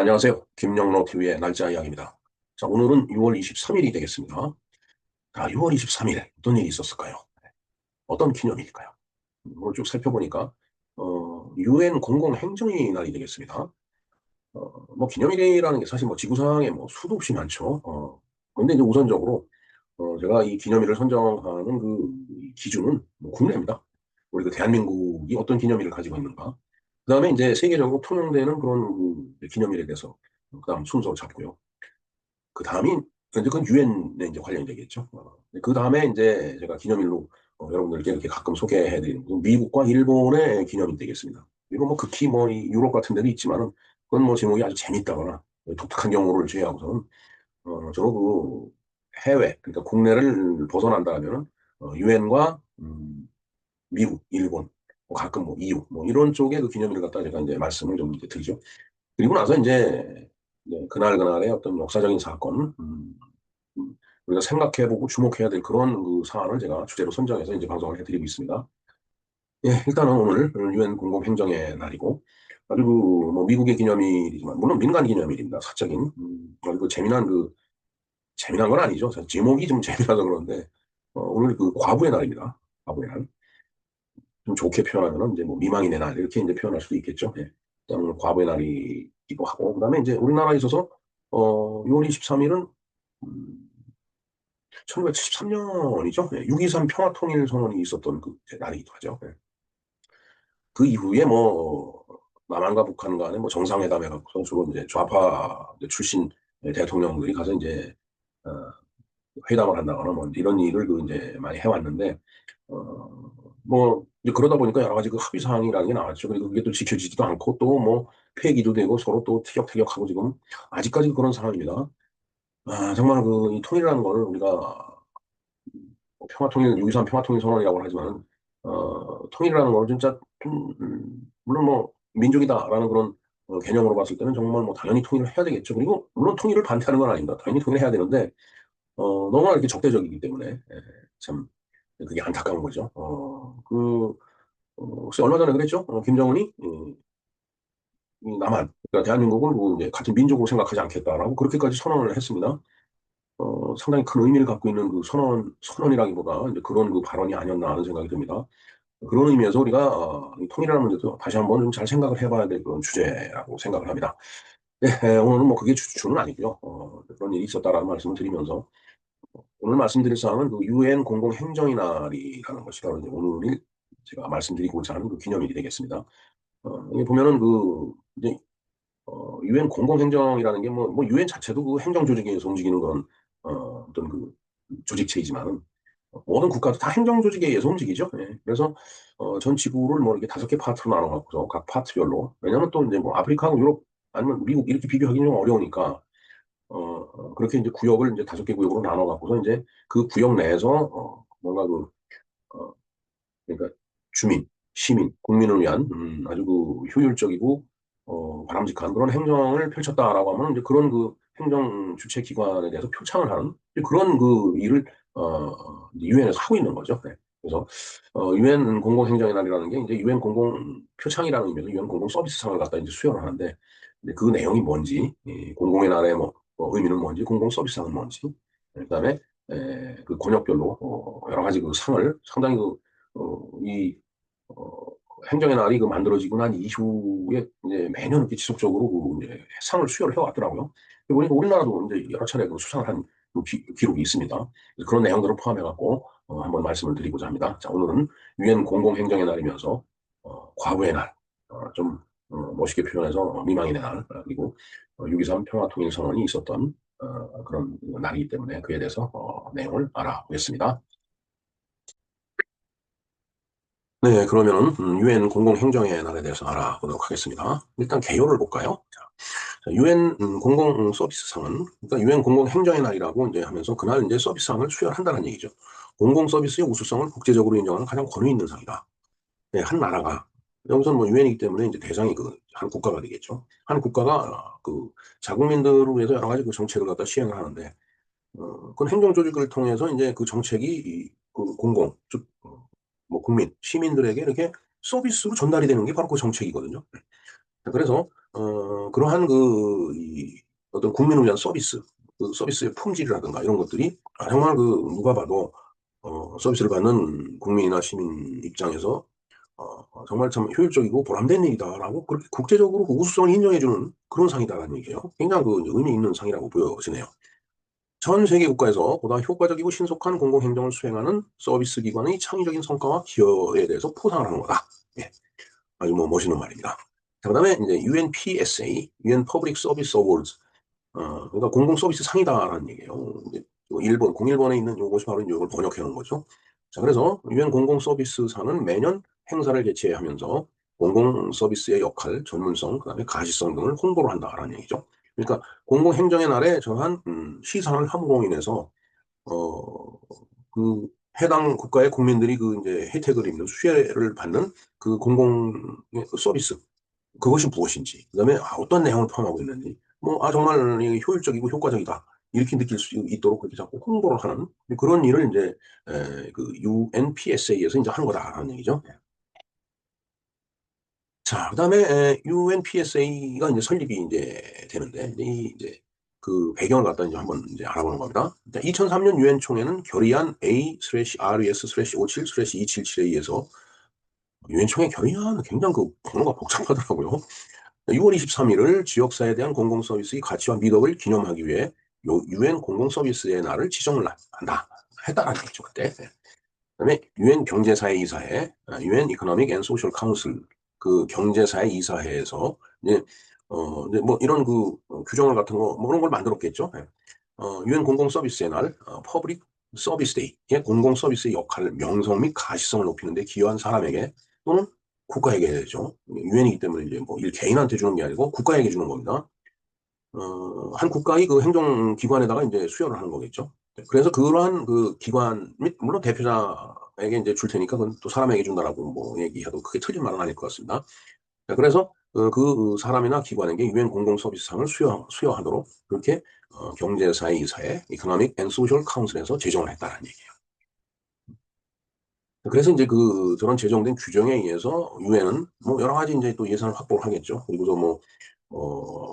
안녕하세요. 김영로 TV의 날짜 이야기입니다. 자, 오늘은 6월 23일이 되겠습니다. 자, 6월 23일 어떤 일이 있었을까요? 어떤 기념일일까요? 오늘 쭉 살펴보니까 UN 공공행정의 날이 되겠습니다. 뭐 기념일이라는 게 사실 뭐 지구상에 뭐 수도 없이 많죠. 그런데 이제 우선적으로 제가 이 기념일을 선정하는 그 기준은 뭐 국내입니다. 우리 그 대한민국이 어떤 기념일을 가지고 있는가. 그다음에 이제 세계적으로 통용되는 그런 그 기념일에 대해서 그다음 순서를 잡고요. 그 다음이 이제 그건 유엔에 이제 관련이 되겠죠. 그 다음에 이제 제가 기념일로 여러분들께 이렇게 가끔 소개해드리는 건 미국과 일본의 기념일 되겠습니다. 이건 뭐 극히 뭐 이 유럽 같은 데도 있지만은 그건 뭐 제목이 아주 재밌다거나 독특한 경우를 제외하고서는 저는 그 해외 그러니까 국내를 벗어난다면 유엔과 미국, 일본, 뭐 가끔 뭐 EU 뭐 이런 쪽의 그 기념일을 갖다 제가 이제 말씀을 좀 이제 드리죠. 그리고 나서 이제 그날 그날의 어떤 역사적인 사건, 우리가 생각해보고 주목해야 될 그런 그 사안을 제가 주제로 선정해서 이제 방송을 해드리고 있습니다. 예, 일단은 오늘 유엔 공공행정의 날이고, 그리고 뭐 미국의 기념일이지만, 물론 민간 기념일입니다. 사적인. 그리고 재미난 건 아니죠. 제목이 좀 재미나서 그런데, 오늘 그 과부의 날입니다. 과부의 날. 좀 좋게 표현하면 이제 뭐 미망인의 날, 이렇게 이제 표현할 수도 있겠죠. 예. 일단 오늘 과부의 날이기도 하고, 그 다음에 이제 우리나라에 있어서, 6월 23일은 1973년이죠. 6.23 평화통일선언이 있었던 그 날이기도 하죠. 예. 그 이후에 뭐 남한과 북한 간에 뭐 정상회담에 갖고서 주로 이제 좌파 출신 대통령들이 가서 이제 어, 회담을 한다거나 뭐 이런 일을 그 이제 많이 해왔는데 뭐 이제 그러다 보니까 여러 가지 그 합의 사항이라는 게 나왔죠. 그리고 그게 또 지켜지지도 않고 또 뭐 폐기도 되고 서로 또 티격태격하고 지금 아직까지 그런 상황입니다. 아, 정말 그 이 통일이라는 거를 우리가 뭐 평화통일, 6.23 평화통일 선언이라고 하지만, 통일이라는 건 진짜 좀, 물론 뭐, 민족이다라는 그런 개념으로 봤을 때는 정말 뭐 당연히 통일을 해야 되겠죠. 그리고 물론 통일을 반대하는 건 아닙니다. 당연히 통일을 해야 되는데, 너무나 이렇게 적대적이기 때문에, 참, 그게 안타까운 거죠. 혹시 얼마 전에 그랬죠? 김정은이, 이 남한, 그러니까 대한민국을 뭐 이제 같은 민족으로 생각하지 않겠다라고 그렇게까지 선언을 했습니다. 상당히 큰 의미를 갖고 있는 그 선언이라기보다 이제 그런 그 발언이 아니었나 하는 생각이 듭니다. 그런 의미에서 우리가 이 통일이라는 문제도 다시 한번 좀 잘 생각을 해봐야 될 그런 주제라고 생각을 합니다. 네, 오늘은 뭐 그게 주는 아니고요. 그런 일이 있었다라는 말씀을 드리면서 오늘 말씀드릴 사항은 그 유엔 공공행정의 날이라는 것이 바로 이제 오늘 제가 말씀드리고자 하는 그 기념일이 되겠습니다. 여기 보면은 그 이제 유엔 공공행정이라는 게 뭐 유엔 자체도 그 행정 조직에서 움직이는 그런 어떤 그 조직체이지만 모든 국가도 다 행정 조직에 의해서 움직이죠. 예. 그래서 전 지구를 뭐 이렇게 5개 파트로 나눠 갖고서 각 파트별로 왜냐하면 또 이제 뭐 아프리카하고 유럽 아니면 미국 이렇게 비교하기는 좀 어려우니까 그렇게 이제 구역을 이제 5개 구역으로 나눠 갖고서 이제 그 구역 내에서 뭔가 그 어, 그러니까 주민, 시민, 국민을 위한 아주 그 효율적이고 바람직한 그런 행정을 펼쳤다라고 하면 이제 그런 그 행정 주체 기관에 대해서 표창을 하는 이제 그런 그 일을 유엔에서 하고 있는 거죠. 네. 그래서 유엔 공공행정의 날이라는 게 이제 유엔 공공 표창이라는 의미에서 유엔 공공 서비스상을 갖다 이제 수여를 하는데 근데 그 내용이 뭔지 이 공공의 날의 의미는 뭔지 공공 서비스상은 뭔지 그다음에 그 권역별로 여러 가지 그 상을 상당히 이 어, 행정의 날이 그 만들어지고 난 이후에 이제 매년 이렇게 지속적으로 그 이제 상을 수여를 해왔더라고요. 보니까 우리나라도 이제 여러 차례 그 수상을 한그 기록이 있습니다. 그래서 그런 내용들을 포함해갖고 한번 말씀을 드리고자 합니다. 자, 오늘은 유엔 공공행정의 날이면서 과거의 날, 좀 멋있게 표현해서 미망인의 날, 그리고 6.23 평화통일선언이 있었던 그런 날이기 때문에 그에 대해서 내용을 알아보겠습니다. 네, 그러면은 유엔 공공행정의 날에 대해서 알아보도록 하겠습니다. 일단 개요를 볼까요? 자, 유엔 공공 서비스상은 그러니까 유엔 공공행정의 날이라고 이제 하면서 그날 이제 서비스상을 수여한다는 얘기죠. 공공 서비스의 우수성을 국제적으로 인정하는 가장 권위 있는 상이다. 네, 한 나라가 여기서는 뭐 유엔이기 때문에 이제 대상이 그 한 국가가 되겠죠. 한 국가가 그 자국민들을 위해서 여러 가지 그 정책을 갖다 시행을 하는데 그건 행정 조직을 통해서 이제 그 정책이 그 공공 즉 뭐 국민 시민들에게 이렇게 서비스로 전달이 되는 게 바로 그 정책이거든요. 그래서 그러한 어떤 국민을 위한 서비스, 그 서비스의 품질이라든가 이런 것들이 정말 누가 봐도 서비스를 받는 국민이나 시민 입장에서 정말 참 효율적이고 보람된 일이다라고 그렇게 국제적으로 그 우수성을 인정해주는 그런 상이다라는 얘기예요. 굉장히 의미 있는 상이라고 보여지네요. 전 세계 국가에서 보다 효과적이고 신속한 공공행정을 수행하는 서비스 기관의 창의적인 성과와 기여에 대해서 포상을 하는 거다. 예, 아주 뭐 멋있는 말입니다. 자, 그다음에 이제 UNPSA, UN Public Service Awards, 그러니까 공공 서비스 상이다라는 얘기예요. 이제 일본, 공일본에 있는 요것이 바로 이걸 번역해 놓은 거죠. 자, 그래서 UN 공공 서비스 상은 매년 행사를 개최하면서 공공 서비스의 역할, 전문성, 그다음에 가시성 등을 홍보를 한다라는 얘기죠. 그러니까 공공 행정의 날에 저한 시상을 함으로 인해서 어, 그 해당 국가의 국민들이 이제 혜택을 입는 수혜를 받는 그 공공 서비스 그것이 무엇인지, 그다음에 어떤 내용을 포함하고 있는지, 정말 이게 효율적이고 효과적이다. 이렇게 느낄 수 있도록 그렇게 자꾸 홍보를 하는 그런 일을 이제 그 UNPSA에서 이제 하는 거다라는 얘기죠. 자, 그다음에 UNPSA가 이제 설립이 이제 되는데 이제 그 배경을 갖다 이제 한번 이제 알아보는 겁니다. 2003년 유엔 총회는 결의안 A/RES/57/277A에서 유엔 총회 결의안 굉장히 그 번호가 복잡하더라고요. 6월 23일을 지역사회에 대한 공공서비스의 가치와 미덕을 기념하기 위해 유엔 공공서비스의 날을 지정을 한다. 했다라는 얘기죠, 그때. 그다음에 유엔 경제사회 이사회, 유엔 이코노믹 앤 소셜 카운슬 그 경제사회 이사회에서 이제 뭐 이런 규정을 같은 거 뭐 그런 걸 만들었겠죠. 예. 유엔 공공 서비스의 날, 퍼블릭 서비스 데이의 공공 서비스의 역할, 명성 및 가시성을 높이는 데 기여한 사람에게 또는 국가에게 되죠. 유엔이기 때문에 이제 뭐 일 개인한테 주는 게 아니고 국가에게 주는 겁니다. 한 국가의 그 행정기관에다가 이제 수여를 하는 거겠죠. 그래서 그러한 그 기관 및 물론 대표자에게 이제 줄 테니까 그건 또 사람에게 준다라고 뭐 얘기해도 그게 틀린 말은 아닐 것 같습니다. 자, 그래서 그 사람이나 기관에게 유엔 공공 서비스상을 수여하도록 그렇게 경제사회 이사회 이코노믹 앤 소셜 카운슬에서 제정을 했다는 얘기예요. 그래서 이제 저런 제정된 규정에 의해서 유엔은 뭐 여러 가지 이제 또 예산을 확보를 하겠죠. 그리고서 뭐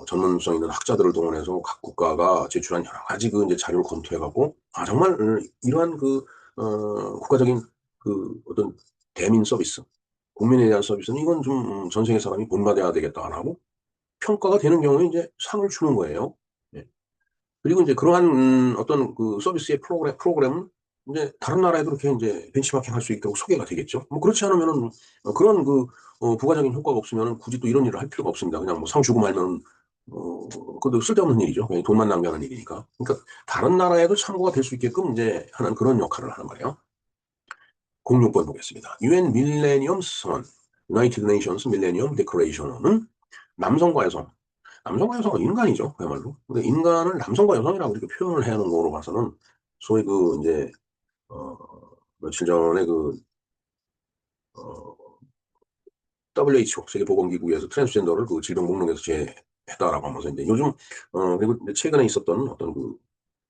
전문성 있는 학자들을 동원해서 각 국가가 제출한 여러 가지 이제 자료를 검토해갖고, 정말 이러한 국가적인 어떤 대민 서비스, 국민에 대한 서비스는 이건 좀 전 세계 사람이 본받아야 되겠다라고 평가가 되는 경우에 이제 상을 주는 거예요. 예. 그리고 이제 그러한 어떤 서비스의 프로그램은 이제 다른 나라에도 그렇게 이제 벤치마킹 할 수 있도록 소개가 되겠죠. 뭐 그렇지 않으면은 그런 부가적인 효과가 없으면 굳이 또 이런 일을 할 필요가 없습니다. 그냥 뭐 상 주고 말면 그것도 쓸데없는 일이죠. 그냥 돈만 낭비하는 일이니까. 그러니까 다른 나라에도 참고가 될 수 있게끔 이제 하는 그런 역할을 하는 거예요. 06번 보겠습니다. UN 밀레니엄 선언, United Nations Millennium Declaration은 남성과 여성, 남성과 여성은 인간이죠, 그야말로. 근데 인간을 남성과 여성이라고 이렇게 표현을 해야 하는 거로 봐서는 소위 이제 어, 며칠 전에 어, WHO 세계보건기구에서 트랜스젠더를 질병 목록에서 제했다라고 하면서 이제 요즘 그리고 이제 최근에 있었던 어떤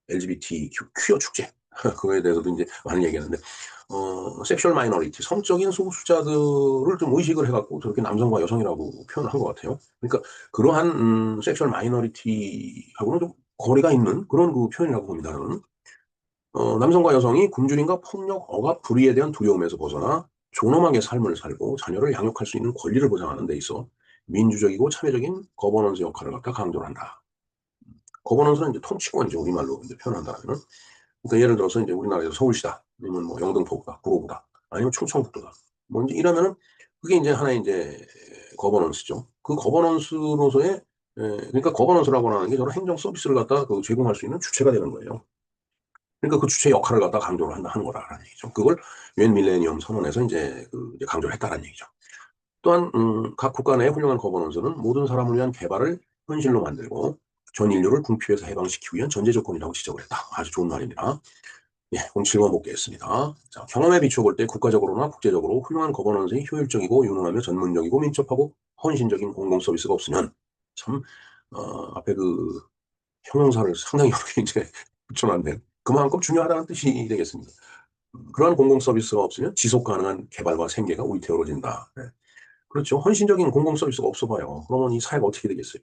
LGBT 퀴어 축제 그거에 대해서도 이제 많은 얘기하는데 섹슈얼 마이너리티 성적인 소수자들을 좀 의식을 해갖고 저렇게 남성과 여성이라고 표현을 한 것 같아요. 그러니까 그러한 섹슈얼 마이너리티하고는 좀 거리가 있는 그런 표현이라고 봅니다. 저는. 남성과 여성이 굶주림과 폭력, 억압, 불의에 대한 두려움에서 벗어나 존엄하게 삶을 살고 자녀를 양육할 수 있는 권리를 보장하는 데 있어 민주적이고 참여적인 거버넌스 역할을 갖다 강조를 한다. 거버넌스는 이제 통치권이죠. 우리말로 이제 표현한다면. 그러니까 예를 들어서 이제 우리나라에서 서울시다. 아니면 뭐 영등포구다. 구로구다. 아니면 충청북도다. 뭐 이제 이러면은 그게 이제 하나의 이제 거버넌스죠. 그 거버넌스로서의 그러니까 거버넌스라고 하는 게 저런 행정 서비스를 갖다 제공할 수 있는 주체가 되는 거예요. 그러니까 그 주체 역할을 갖다 강조를 하는 거라는 얘기죠. 그걸 유엔 밀레니엄 선언에서 이제 강조를 했다는 얘기죠. 또한 각 국가 내 훌륭한 거버넌스는 모든 사람을 위한 개발을 현실로 만들고 전 인류를 궁핍에서 해방시키기 위한 전제 조건이라고 지적을 했다. 아주 좋은 말입니다. 예, 그럼 질문 볼겠습니다. 자, 경험에 비춰볼 때 국가적으로나 국제적으로 훌륭한 거버넌스의 효율적이고 유능하며 전문적이고 민첩하고 헌신적인 공공 서비스가 없으면 참 앞에 형용사를 상당히 여러 개 이제 붙여놨네요. 그만큼 중요하다는 뜻이 되겠습니다. 그러한 공공 서비스가 없으면 지속 가능한 개발과 생계가 위태로워진다. 네. 그렇죠. 헌신적인 공공 서비스가 없어 봐요. 그러면 이 사회가 어떻게 되겠어요?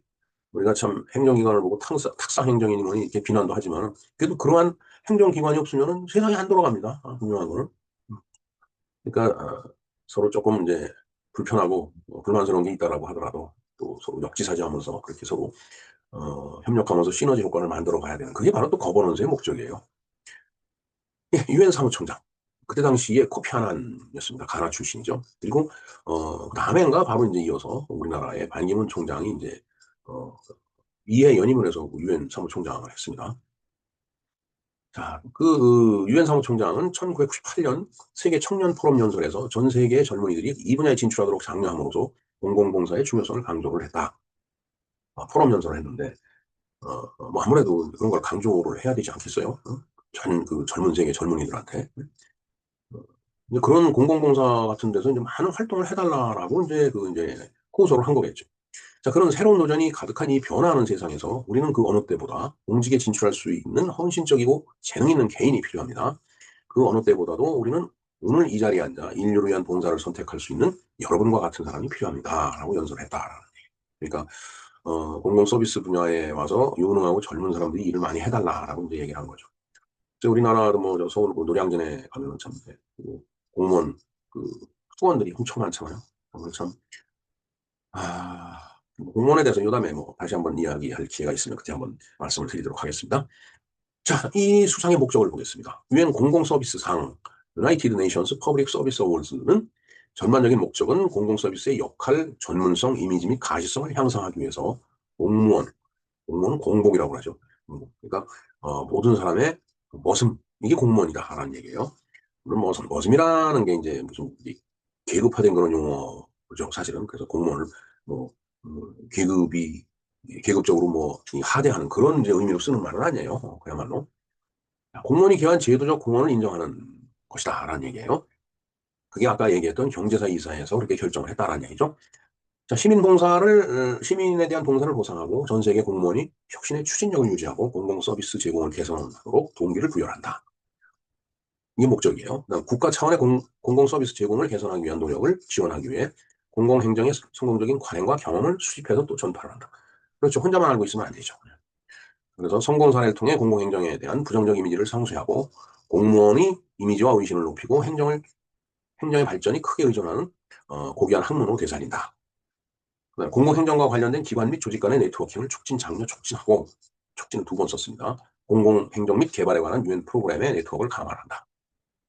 우리가 참 행정기관을 보고 탁상 행정이니 이렇게 비난도 하지만 그래도 그러한 행정기관이 없으면 세상이 안 돌아갑니다. 분명한 거는. 그러니까 서로 조금 이제 불편하고 불만스러운 게 있다라고 하더라도 또 서로 역지사지하면서 그렇게 서로 협력하면서 시너지 효과를 만들어 가야 되는 그게 바로 또 거버넌스의 목적이에요. 예, 유엔 사무총장. 그때 당시에 코피 아난이었습니다. 가나 출신이죠. 그리고 그다음에인가 바로 이제 이어서 우리나라의 반기문 총장이 이제 어, 이해 연임을 해서 유엔 사무총장을 했습니다. 자, 그 유엔 사무총장은 1998년 세계 청년 포럼 연설에서 전 세계의 젊은이들이 이 분야에 진출하도록 장려함으로써 공공봉사의 중요성을 강조를 했다. 포럼 연설을 했는데 뭐 아무래도 그런 걸 강조를 해야 되지 않겠어요? 그 젊은 세계 젊은이들한테. 이제 그런 공공봉사 같은 데서 이제 많은 활동을 해달라라고 이제 호소를 한 거겠죠. 자, 그런 새로운 도전이 가득한 이 변화하는 세상에서 우리는 그 어느 때보다 공직에 진출할 수 있는 헌신적이고 재능 있는 개인이 필요합니다. 그 어느 때보다도 우리는 오늘 이 자리에 앉아 인류를 위한 봉사를 선택할 수 있는 여러분과 같은 사람이 필요합니다라고 연설을 했다. 그러니까 공공 서비스 분야에 와서 유능하고 젊은 사람들이 일을 많이 해달라라고 이제 얘기를 한 거죠. 우리나라도 뭐 저 서울 그 노량진에 가면은 참 그 공무원 그 수원들이 엄청 많잖아요. 그래서 참 뭐 공무원에 대해서 요담에 뭐 다시 한번 이야기할 기회가 있으면 그때 한번 말씀을 드리도록 하겠습니다. 자, 이 수상의 목적을 보겠습니다. 유엔 공공 서비스상 United Nations Public Service Awards는 전반적인 목적은 공공 서비스의 역할, 전문성, 이미지 및 가시성을 향상하기 위해서 공무원은 공복이라고 하죠. 그러니까 모든 사람의 머슴 이게 공무원이다라는 얘기예요. 물론 머슴이라는 게 이제 무슨 계급화된 그런 용어죠, 사실은. 그래서 공무원을 뭐 계급이 계급적으로 뭐 하대하는 그런 이제 의미로 쓰는 말은 아니에요. 그야말로 공무원이 기여한 제도적 공헌을 인정하는 것이다라는 얘기예요. 그게 아까 얘기했던 경제사 이사에서 그렇게 결정을 했다라는 얘기죠. 자, 시민에 대한 봉사를 보상하고 전 세계 공무원이 혁신의 추진력을 유지하고 공공 서비스 제공을 개선하도록 동기를 부여한다. 이게 목적이에요. 그다음 국가 차원의 공공 서비스 제공을 개선하기 위한 노력을 지원하기 위해 공공행정의 성공적인 관행과 경험을 수집해서 또 전파를 한다. 그렇죠. 혼자만 알고 있으면 안 되죠. 그래서 성공 사례를 통해 공공행정에 대한 부정적 이미지를 상쇄하고 공무원의 이미지와 의신을 높이고 행정의 발전이 크게 의존하는 고귀한 학문으로 되살린다. 공공행정과 관련된 기관 및 조직 간의 네트워킹을 촉진하고 촉진을 두 번 썼습니다. 공공행정 및 개발에 관한 유엔 프로그램의 네트워크를 강화한다.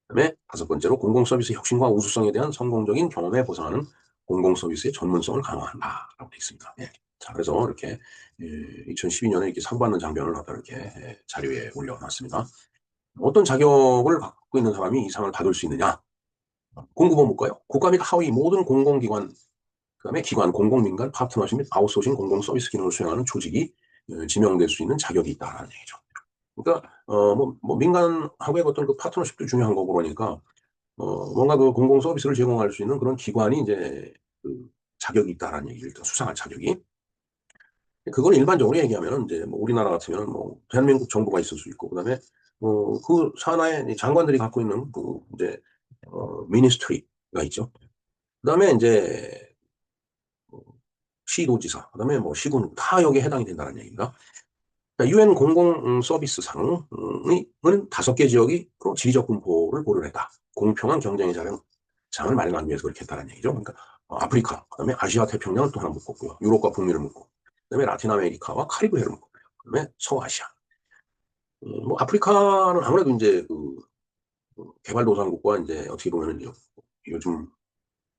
그다음에 다섯 번째로 공공서비스 혁신과 우수성에 대한 성공적인 경험에 보상하는 공공서비스의 전문성을 강화한다라고 되어 있습니다. 예. 자, 그래서 이렇게 2012년에 이렇게 상 받는 장면을 갖다 이렇게 자료에 올려놨습니다. 어떤 자격을 갖고 있는 사람이 이 상을 받을 수 있느냐? 공급원 볼까요? 국가 및 하위 모든 공공기관, 그다음에 기관, 공공민간, 파트너십 및 아웃소싱 공공 서비스 기능을 수행하는 조직이 지명될 수 있는 자격이 있다라는 얘기죠. 그러니까 뭐 민간하고의 어떤 그 파트너십도 중요한 거고 그러니까 뭔가 그 공공 서비스를 제공할 수 있는 그런 기관이 이제 그 자격이 있다라는 얘기를 일단 수상할 자격이. 그걸 일반적으로 얘기하면은 이제 뭐 우리나라 같으면 뭐 대한민국 정부가 있을 수 있고 그다음에 그 산하의 장관들이 갖고 있는 그 이제 미니스트리가 있죠. 그다음에 이제 시도지사, 그다음에 뭐 시군 다 여기에 해당이 된다는 얘기입니다. 유엔 공공 서비스상은 다섯 개 지역이 지리적 분포를 고려했다. 공평한 경쟁의 장을 마련하기 위해서 그렇게 했다는 얘기죠. 그러니까 아프리카, 그다음에 아시아 태평양을 또 하나 묶었고요. 유럽과 북미를 묶고, 그다음에 라틴 아메리카와 카리브해를 묶었고요. 그다음에 서아시아. 뭐 아프리카는 아무래도 이제 개발도상국과 이제 어떻게 보면 요즘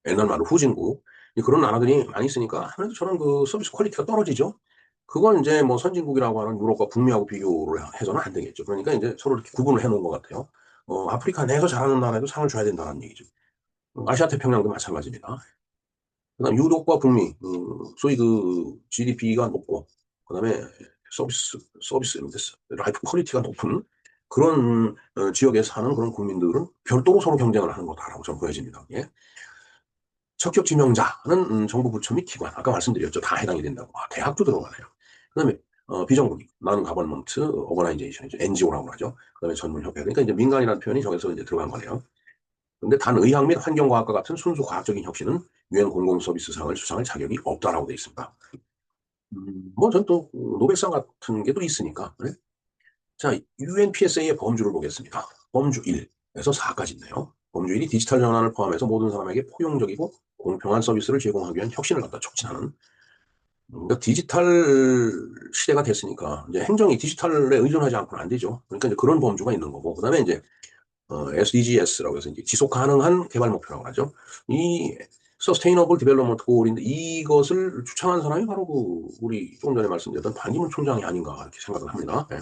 옛날 말로 후진국 그런 나라들이 많이 있으니까 아무래도 저는 그 서비스 퀄리티가 떨어지죠. 그건 이제 뭐 선진국이라고 하는 유럽과 북미하고 비교를 해서는 안 되겠죠. 그러니까 이제 서로 이렇게 구분을 해놓은 것 같아요. 아프리카 내에서 잘하는 나라에도 상을 줘야 된다는 얘기죠. 아시아 태평양도 마찬가지입니다. 그다음 유럽과 북미, 소위 그 GDP가 높고, 그다음에 서비스 라이프 퀄리티가 높은 그런 지역에 사는 그런 국민들은 별도로 서로 경쟁을 하는 거다라고 저는 보여집니다. 예. 적격 지명자는 정부 부처 및 기관, 아까 말씀드렸죠. 다 해당이 된다고. 대학도 들어가네요. 그다음에 비정부기, 나는 가버먼트 어거나이제이션이죠. NGO라고 하죠. 그다음에 전문협회. 그러니까 이제 민간이라는 표현이 저기서 이제 들어간 거네요. 근데 단 의학 및 환경과학과 같은 순수 과학적인 혁신은 유엔 공공서비스상을 수상할 자격이 없다라고 되어 있습니다. 뭐, 전 또, 노벨상 같은 게 또 있으니까. 네? 자, UNPSA의 범주를 보겠습니다. 범주 1에서 4까지 있네요. 범주 1이 디지털 전환을 포함해서 모든 사람에게 포용적이고 공평한 서비스를 제공하기 위한 혁신을 갖다 촉진하는. 그러니까 디지털 시대가 됐으니까 이제 행정이 디지털에 의존하지 않고는 안 되죠. 그러니까 이제 그런 범주가 있는 거고. 그다음에 이제 SDGs라고 해서 이제 지속 가능한 개발 목표라고 하죠. 이 Sustainable Development Goal인데 이것을 추천한 사람이 바로 그 우리 조금 전에 말씀드렸던 반기문 총장이 아닌가 이렇게 생각을 합니다. 네.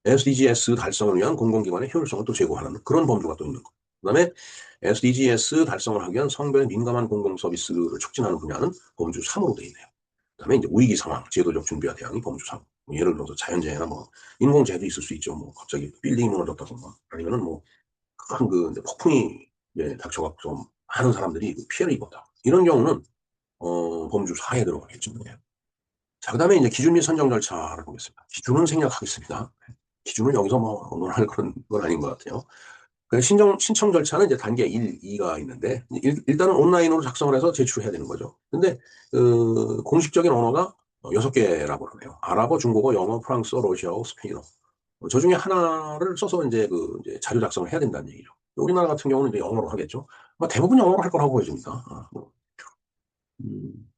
SDGs 달성을 위한 공공기관의 효율성을 또 제고하는 그런 범주가 또 있는 거. 그다음에 SDGs 달성을 하기 위한 성별에 민감한 공공 서비스를 촉진하는 분야는 범주 3으로 되어 있네요. 그다음에 이제 위기 상황, 제도적 준비와 대응이 범주 3. 뭐 예를 들어서 자연재해나 뭐 인공재해도 있을 수 있죠. 뭐 갑자기 빌딩이 무너졌다거나 아니면은 뭐 큰 그 폭풍이 닥쳐갖고 좀 많은 사람들이 피해를 입었다. 이런 경우는 범주 4에 들어가겠죠. 네. 자, 그다음에 이제 기준 및 선정 절차를 보겠습니다. 기준은 생략하겠습니다. 기준은 여기서 뭐 논할 그런 건 아닌 것 같아요. 그 신청 절차는 이제 단계 1, 2가 있는데, 일단은 온라인으로 작성을 해서 제출해야 되는 거죠. 근데, 공식적인 언어가 6개라고 그러네요. 아랍어, 중국어, 영어, 프랑스어, 러시아어, 스페인어. 저 중에 하나를 써서 이제 자료 작성을 해야 된다는 얘기죠. 우리나라 같은 경우는 이제 영어로 하겠죠. 뭐 대부분 영어로 할 거라고 보여집니다. 음.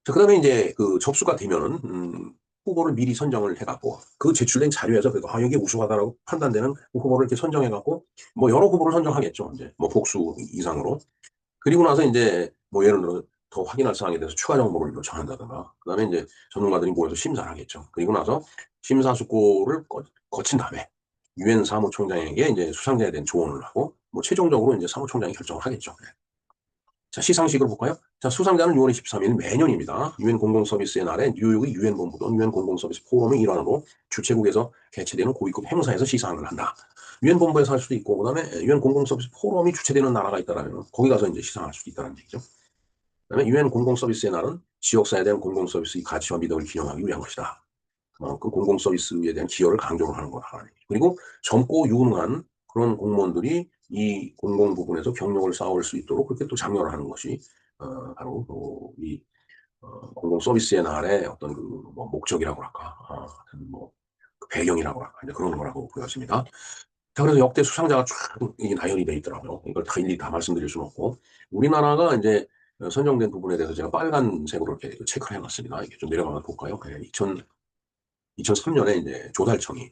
자, 그다음에 이제 그 접수가 되면은 후보를 미리 선정을 해갖고 그 제출된 자료에서 그래도 여기 우수하다라고 판단되는 그 후보를 이렇게 선정해갖고 뭐 여러 후보를 선정하겠죠. 이제 뭐 복수 이상으로. 그리고 나서 이제 뭐 예를 들어 더 확인할 사항에 대해서 추가 정보를 요청한다든가. 그다음에 이제 전문가들이 모여서 심사를 하겠죠. 그리고 나서 심사숙고를 거친 다음에 유엔 사무총장에게 이제 수상자에 대한 조언을 하고 뭐 최종적으로 이제 사무총장이 결정을 하겠죠. 자, 시상식으로 볼까요? 자, 수상자는 6월 23일 매년입니다. 유엔 공공서비스의 날에 뉴욕의 유엔 본부도 유엔 공공서비스 포럼의 일환으로 주최국에서 개최되는 고위급 행사에서 시상을 한다. 유엔 본부에서 할 수도 있고, 그다음에 유엔 공공서비스 포럼이 주최되는 나라가 있다라면 거기 가서 이제 시상할 수도 있다는 얘기죠. 그다음에 유엔 공공서비스의 날은 지역사회에 대한 공공서비스의 가치와 믿음을 기념하기 위한 것이다. 그 공공서비스에 대한 기여를 강조를 하는 거다. 그리고 젊고 유능한 그런 공무원들이 이 공공 부분에서 경력을 쌓을 수 있도록 그렇게 또 장려를 하는 것이 바로 이 공공 서비스의 날의 어떤 그뭐 목적이라고 할까, 뭐 배경이라고 할까, 이제 그런 거라고 보여집니다. 자, 그래서 역대 수상자가 쫙 이게 나열이 돼 있더라고요. 이걸 다 일일이 다 말씀드릴 수는 없고 우리나라가 이제 선정된 부분에 대해서 제가 빨간색으로 이렇게 체크를 해놨습니다. 이게 좀 내려가서 볼까요? 2003년에 이제 조달청이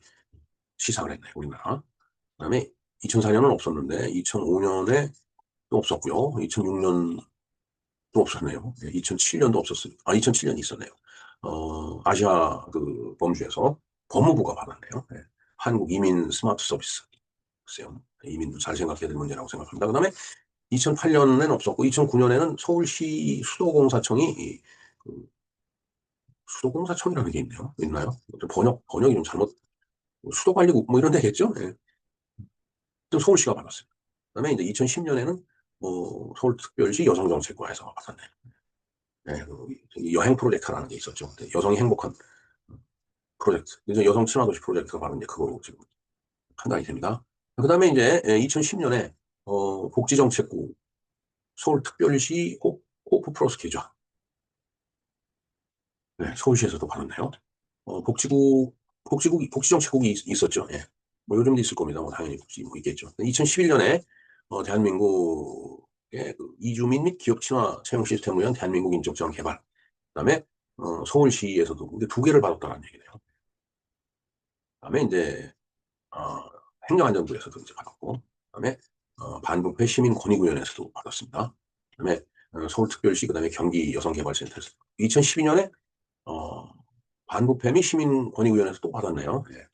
시상을 했네요, 우리나라. 그다음에 2004년은 없었는데 2005년에 또 없었고요. 2006년도 없었네요. 2007년도 없었어요. 2007년 있었네요. 아시아 그 범주에서 법무부가 받았네요. 네. 한국 이민 스마트 서비스. 글쎄요. 이민도 잘 생각해야 될 문제라고 생각합니다. 그다음에 2008년에는 없었고 2009년에는 서울시 수도공사청이 그 수도공사청이라는 게 있네요. 있나요? 번역이 좀 잘못 수도관리국 뭐 이런 데겠죠? 예. 또 서울시가 받았어요. 그다음에 이제 2010년에는 서울특별시 여성정책과에서 받았네. 네, 여행 프로젝트라는 게 있었죠. 네, 여성이 행복한 프로젝트. 이제 여성 친화도시 프로젝트가 바로 이제 그거로 지금 판단이 됩니다. 그다음에 이제 2010년에 복지정책국 서울특별시 호프 프로스키죠. 네, 서울시에서도 받았네요. 복지정책국이 있었죠. 예. 뭐 요즘도 있을 겁니다. 뭐 당연히 복지 뭐 있겠죠. 2011년에 대한민국의 그 이주민 및 기업 친화 채용 시스템을 위한 대한민국 인적지원 개발. 그다음에 서울시에서도 근데 두 개를 받았다는 얘기네요. 그다음에 이제 어, 행정안전부에서도 이제 받았고, 그다음에 반부패 시민권익위원회에서도 받았습니다. 그다음에 서울특별시, 그다음에 경기 여성개발센터에서 2012년에 반부패 및 시민권익위원회에서 또 받았네요. 네.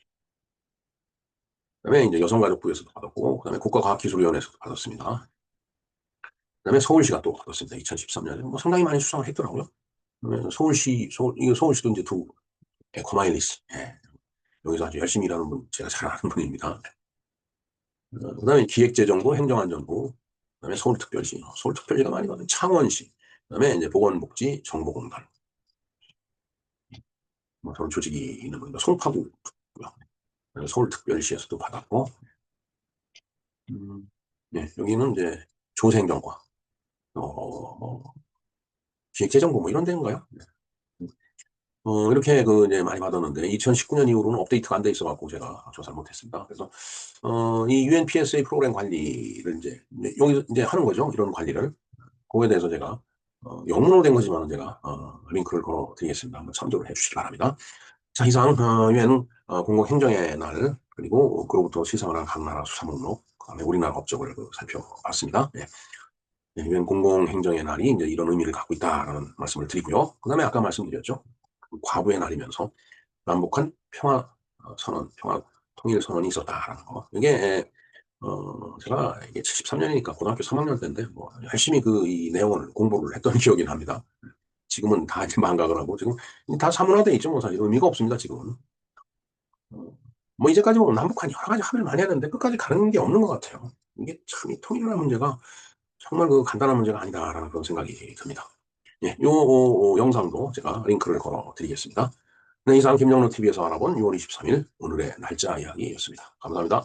그다음에 이제 여성가족부에서도 받았고, 그다음에 국가과학기술위원회에서도 받았습니다. 그다음에 서울시가 또 받았습니다. 2013년에 뭐 상당히 많이 수상을 했더라고요. 그다음에 이거 서울시도 이제 두 에코마일리스. 예. 여기서 아주 열심히 일하는 분, 제가 잘 아는 분입니다. 그다음에 기획재정부, 행정안전부, 그다음에 서울특별시가 많이 받은 창원시, 그다음에 이제 보건복지 정보공단, 뭐 저런 조직이 있는 겁니다. 송파구, 서울특별시에서도 받았고, 음, 예, 여기는 이제 조세행정과, 뭐, 기획재정부 뭐 이런 데인가요? 이렇게 이제 많이 받았는데, 2019년 이후로는 업데이트가 안 돼 있어갖고 제가 조사를 못했습니다. 그래서, 이 UNPSA 프로그램 관리를 이제 여기 이제 하는 거죠. 이런 관리를. 그거에 대해서 제가, 영문으로 된 거지만 제가, 링크를 걸어 드리겠습니다. 한번 참조를 해 주시기 바랍니다. 자, 이상, 유엔 공공행정의 날, 그리고 그로부터 시상을 한 각 나라 수사 목록, 그다음에 우리나라 업적을 살펴봤습니다. 예. 네, 유엔 공공행정의 날이 이제 이런 의미를 갖고 있다라는 말씀을 드리고요. 그다음에 아까 말씀드렸죠. 과부의 날이면서 남북한 평화 선언, 평화 통일 선언이 있었다라는 거. 이게 제가 이게 73년이니까 고등학교 3학년 때인데 뭐 열심히 이 내용을 공부를 했던 기억이 납니다. 지금은 다 이제 망각을 하고 지금 다 사문화돼 있죠. 뭐 사실 의미가 없습니다. 지금은. 뭐 이제까지 보면 남북한 여러 가지 합의를 많이 했는데 끝까지 가는 게 없는 것 같아요. 이게 참 이 통일이라는 문제가 정말 간단한 문제가 아니다라는 그런 생각이 듭니다. 예, 영상도 제가 링크를 걸어 드리겠습니다. 네, 이상 김정로 TV에서 알아본 6월 23일 오늘의 날짜 이야기였습니다. 감사합니다.